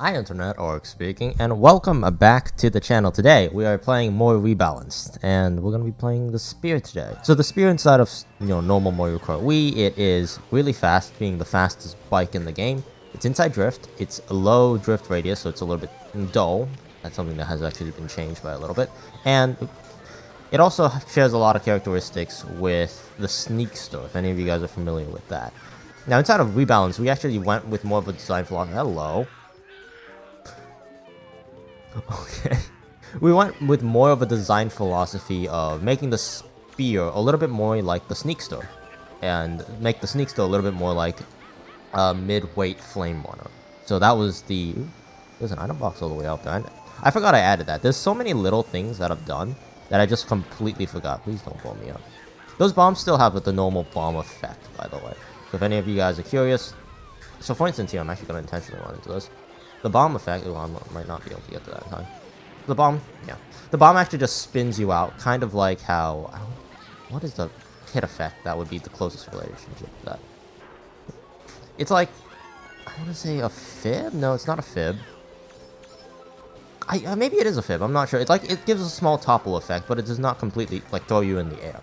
Hi Internet, Orc speaking, and welcome back to the channel. Today we are playing more Rebalanced, and we're going to be playing the Spear today. So the Spear inside of, normal Mario Kart Wii, it is really fast, being the fastest bike in the game. It's inside drift, it's a low drift radius, so it's a little bit dull. That's something that has actually been changed by a little bit. And it also shares a lot of characteristics with the Sneakster, if any of you guys are familiar with that. Now inside of Rebalanced, we actually went with more of a design philosophy. Hello. Okay. We went with more of a design philosophy of making the Spear a little bit more like the Sneakster, and make the Sneakster a little bit more like a mid-weight Flame Runner. So that was the... There's an item box all the way out there. I forgot I added that. There's so many little things that I've done that I just completely forgot. Please don't blow me up. Those bombs still have the normal bomb effect, by the way. So if any of you guys are curious... So for instance here, I'm actually going to intentionally run into this. The bomb effect, well, I might not be able to get to that in time. The bomb, yeah. The bomb actually just spins you out, kind of like how, what is the hit effect that would be the closest relationship to that? It's like, I want to say a fib? No, it's not a fib. Maybe it is a fib, I'm not sure. It's like, it gives a small topple effect, but it does not completely, like, throw you in the air.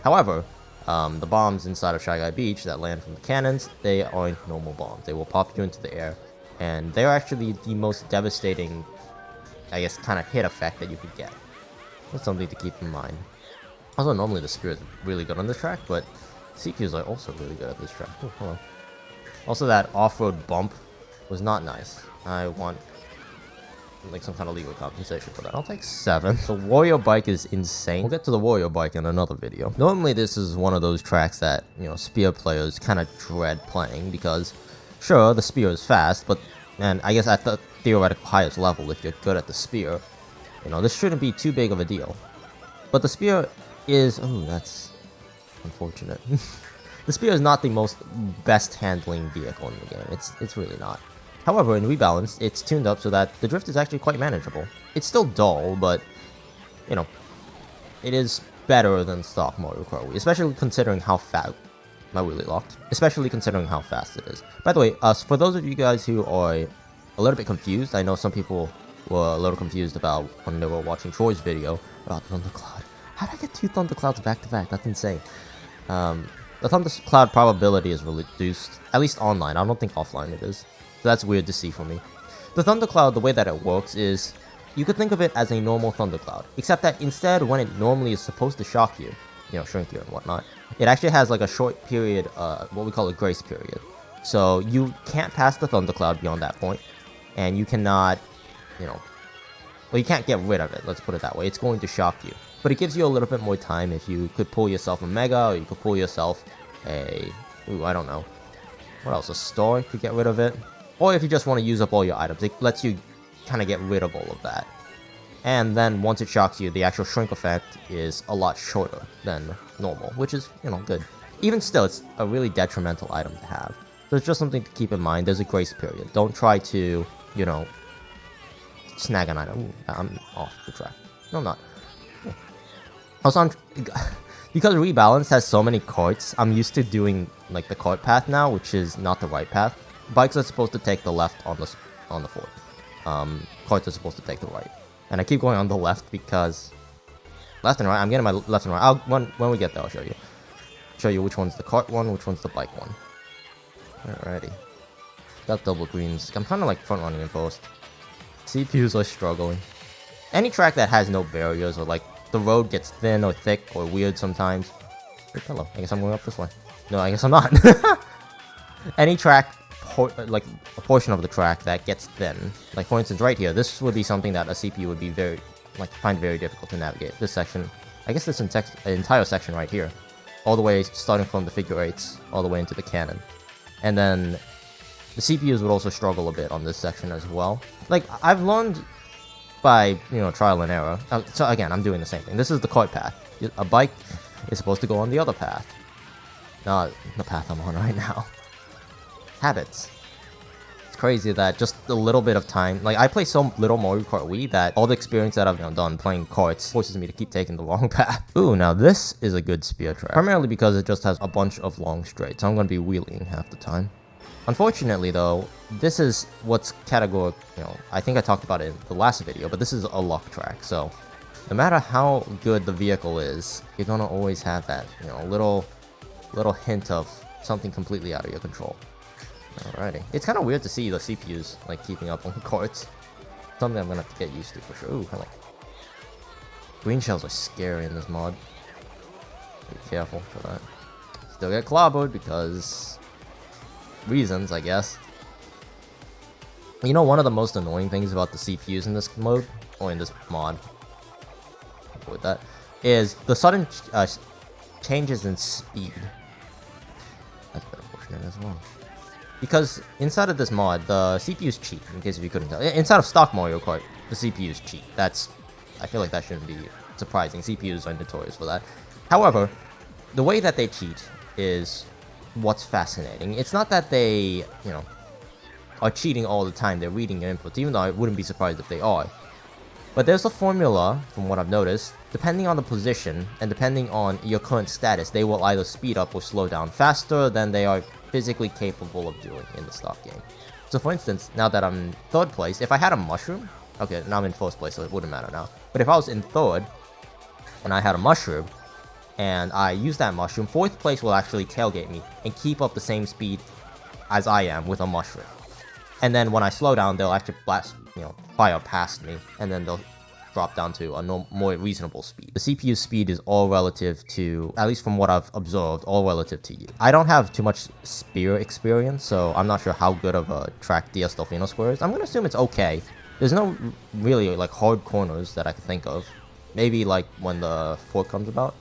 However, the bombs inside of Shy Guy Beach that land from the cannons, they aren't normal bombs. They will pop you into the air. And they're actually the most devastating, I guess, kind of hit effect that you could get. That's something to keep in mind. Also, normally the Spear is really good on this track, but CQs are also really good at this track. Oh, hello. Also, that off-road bump was not nice. I want, like, some kind of legal compensation for that. I'll take 7. The Warrior Bike is insane. We'll get to the Warrior Bike in another video. Normally, this is one of those tracks that, Spear players kind of dread playing because... Sure, the Spear is fast, but, and I guess at the theoretical highest level, if you're good at the Spear, this shouldn't be too big of a deal. But the Spear is, oh, that's unfortunate. The Spear is not the most best handling vehicle in the game. It's really not. However, in Rebalanced, it's tuned up so that the drift is actually quite manageable. It's still dull, but, it is better than stock Mario Kart Wii, especially considering how fast. Am I really locked? Especially considering how fast it is. By the way, for those of you guys who are a little bit confused, I know some people were a little confused about when they were watching Troy's video about Thundercloud. How did I get 2 Thunderclouds back to back? That's insane. The Thundercloud probability is reduced, at least online. I don't think offline it is. So that's weird to see for me. The Thundercloud, the way that it works is, you could think of it as a normal Thundercloud, except that instead, when it normally is supposed to shock you, shrink you and whatnot, it actually has like a short period, what we call a grace period. So you can't pass the Thundercloud beyond that point, and you cannot, well, you can't get rid of it, let's put it that way. It's going to shock you. But it gives you a little bit more time if you could pull yourself a Mega, or you could pull yourself a, I don't know. What else? A Star to get rid of it. Or if you just want to use up all your items, it lets you kind of get rid of all of that. And then once it shocks you, the actual shrink effect is a lot shorter than normal, which is, good. Even still, it's a really detrimental item to have. So it's just something to keep in mind. There's a grace period. Don't try to, snag an item. Ooh, I'm off the track. No, I'm not. Also, because Rebalanced has so many carts, I'm used to doing, like, the cart path now, which is not the right path. Bikes are supposed to take the left on the fort. Carts are supposed to take the right. And I keep going on the left because left and right. I'm getting my left and right. When we get there, I'll show you. Show you which one's the cart one, which one's the bike one. Alrighty. Got double greens. I'm kind of like front running in post. CPUs are struggling. Any track that has no barriers or like the road gets thin or thick or weird sometimes. Hello. I guess I'm going up this way. No, I guess I'm not. Any track. Like a portion of the track that gets thin. Like for instance, right here, this would be something that a CPU would be find very difficult to navigate. This section, I guess this entire section right here, all the way starting from the figure 8s, all the way into the cannon. And then the CPUs would also struggle a bit on this section as well. Like I've learned by trial and error. So again, I'm doing the same thing. This is the cart path. A bike is supposed to go on the other path, not the path I'm on right now. Habits. It's crazy that just a little bit of time, like I play so little Mario Kart Wii that all the experience that I've done playing carts forces me to keep taking the wrong path. Ooh, now this is a good Spear track, primarily because it just has a bunch of long straights. So I'm going to be wheeling half the time. Unfortunately, though, this is what's categorical. I think I talked about it in the last video, but this is a luck track. So, no matter how good the vehicle is, you're gonna always have that, little hint of something completely out of your control. Alrighty, it's kind of weird to see the CPUs like keeping up on the cards. Something I'm gonna have to get used to for sure. Ooh, hello. Green shells are scary in this mod. Be careful for that. Still get clobbered because reasons, I guess. One of the most annoying things about the CPUs in this mode, or in this mod, with that, is the sudden changes in speed. That's a bit unfortunate as well. Because inside of this mod, the CPUs cheat, in case if you couldn't tell. Inside of stock Mario Kart, the CPUs cheat. I feel like that shouldn't be surprising. CPUs are notorious for that. However, the way that they cheat is what's fascinating. It's not that they, are cheating all the time. They're reading your inputs, even though I wouldn't be surprised if they are. But there's a formula, from what I've noticed, depending on the position and depending on your current status, they will either speed up or slow down faster than they are physically capable of doing in the stock game. So for instance, now that I'm in 3rd place, if I had a mushroom, okay, now I'm in 1st place, so it wouldn't matter now. But if I was in 3rd, and I had a mushroom, and I used that mushroom, 4th place will actually tailgate me and keep up the same speed as I am with a mushroom. And then when I slow down, they'll actually fire past me, and then they'll drop down to a more reasonable speed. The CPU speed is all relative to, at least from what I've observed, all relative to you. I don't have too much spear experience, so I'm not sure how good of a track DS Delfino Square is. I'm gonna assume it's okay. There's no really like hard corners that I can think of. Maybe like when the fork comes about.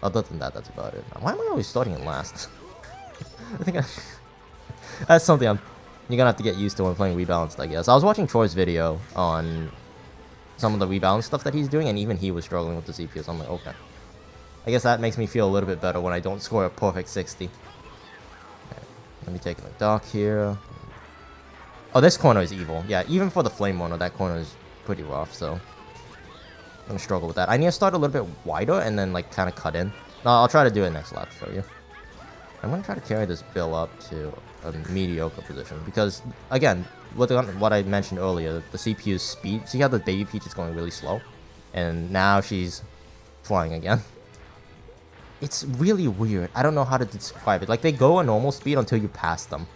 Other than that, that's about it. Why am I always starting in last? I think that's something you're gonna have to get used to when playing Rebalanced, I guess. I was watching Troy's video on some of the Rebalanced stuff that he's doing, and even he was struggling with the CPU, so I'm like, okay. I guess that makes me feel a little bit better when I don't score a perfect 60. Okay, let me take my dock here. Oh, this corner is evil. Yeah, even for the flame runner, that corner is pretty rough, so I'm gonna struggle with that. I need to start a little bit wider and then like kind of cut in. No, I'll try to do it next lap for you. I'm gonna try to carry this Bill up to a mediocre position because, again, what I mentioned earlier, the CPU's speed. See how the baby Peach is going really slow, and now she's flying again. It's really weird. I don't know how to describe it. Like they go a normal speed until you pass them,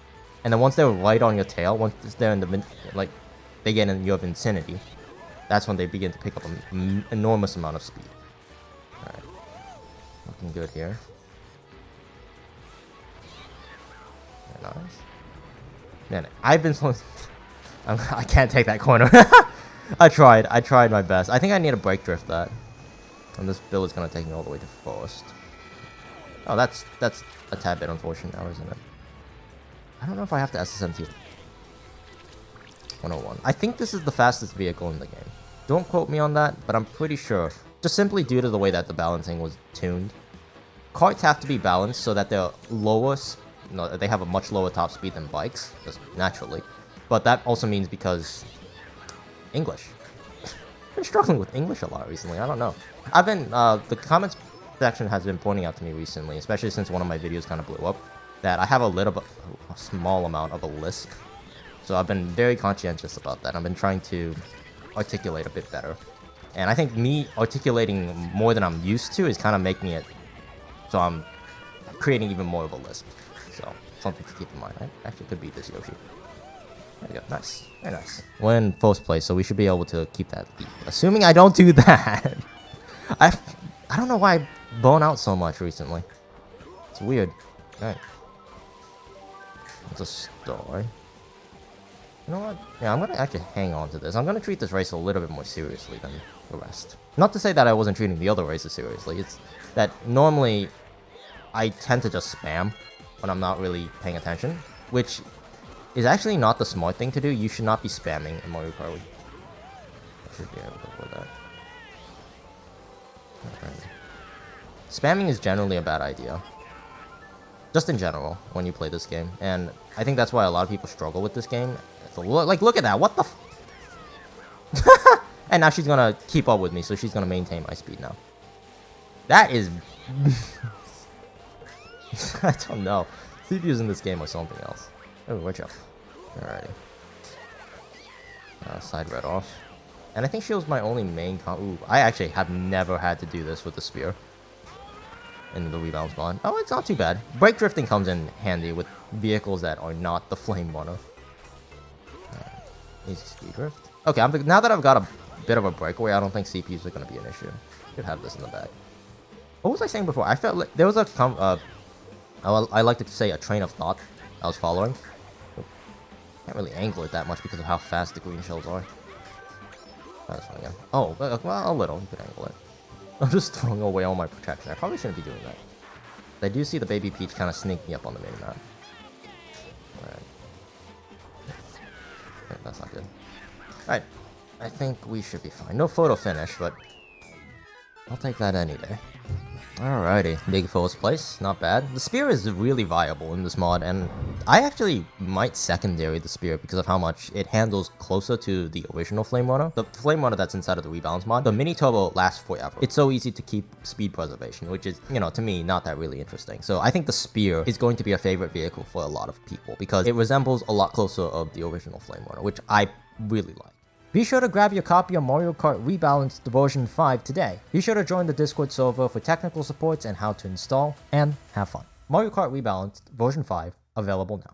and then once they're right on your tail, once they're in the they get in your vicinity, that's when they begin to pick up an enormous amount of speed. All right, looking good here. Nice. Man, I've been so... I can't take that corner. I tried my best. I think I need to brake drift that. And this Bill is going to take me all the way to 1st. Oh, that's a tad bit unfortunate now, isn't it? I don't know if I have to SSMT 101. I think this is the fastest vehicle in the game. Don't quote me on that, but I'm pretty sure. Just simply due to the way that the balancing was tuned. Karts have to be balanced so that they're lowest. They have a much lower top speed than bikes, just naturally. But that also means because English. I've been struggling with English a lot recently. I don't know. I've been the comments section has been pointing out to me recently, especially since one of my videos kind of blew up, that I have a small amount of a lisp. So I've been very conscientious about that. I've been trying to articulate a bit better, and I think me articulating more than I'm used to is kind of making it so I'm creating even more of a lisp. So, something to keep in mind. I actually could beat this Yoshi. There we go. Nice. Very nice. We're in 1st place, so we should be able to keep that lead. Assuming I don't do that. I don't know why I bone out so much recently. It's weird. Alright. It's a story. You know what? Yeah, I'm going to actually hang on to this. I'm going to treat this race a little bit more seriously than the rest. Not to say that I wasn't treating the other races seriously. It's that normally I tend to just spam when I'm not really paying attention, which is actually not the smart thing to do. You should not be spamming in Mario Kart. I should be able to avoid that. Okay. Spamming is generally a bad idea. Just in general, when you play this game. And I think that's why a lot of people struggle with this game. Like, look at that. What the And now she's gonna keep up with me, so she's gonna maintain my speed now. That is... I don't know. CPUs in this game are something else. Oh, watch out. Alrighty. Side red off. And I think she was my only main Ooh, I actually have never had to do this with the spear. In the rebalance mod. Oh, it's not too bad. Brake drifting comes in handy with vehicles that are not the flame runner. Easy speed drift. Okay, now that I've got a bit of a breakaway, I don't think CPUs are going to be an issue. Should have this in the back. What was I saying before? I felt like there was a I like to say a train of thought I was following. Can't really angle it that much because of how fast the green shells are. Try this one again. Oh, well, a little. You could angle it. I'm just throwing away all my protection. I probably shouldn't be doing that. I do see the baby Peach kind of sneak me up on the mini-map. Alright. Okay, that's not good. Alright. I think we should be fine. No photo finish, but I'll take that any day. Alrighty, big first place, not bad. The spear is really viable in this mod, and I actually might secondary the spear because of how much it handles closer to the original Flame Runner. The Flame Runner that's inside of the Rebalance mod. The Mini Turbo lasts forever. It's so easy to keep speed preservation, which is, you know, to me, not that really interesting. So I think the spear is going to be a favorite vehicle for a lot of people because it resembles a lot closer of the original Flame Runner, which I really like. Be sure to grab your copy of Mario Kart Rebalanced version 5 today. Be sure to join the Discord server for technical supports and how to install, and have fun. Mario Kart Rebalanced version 5 available now.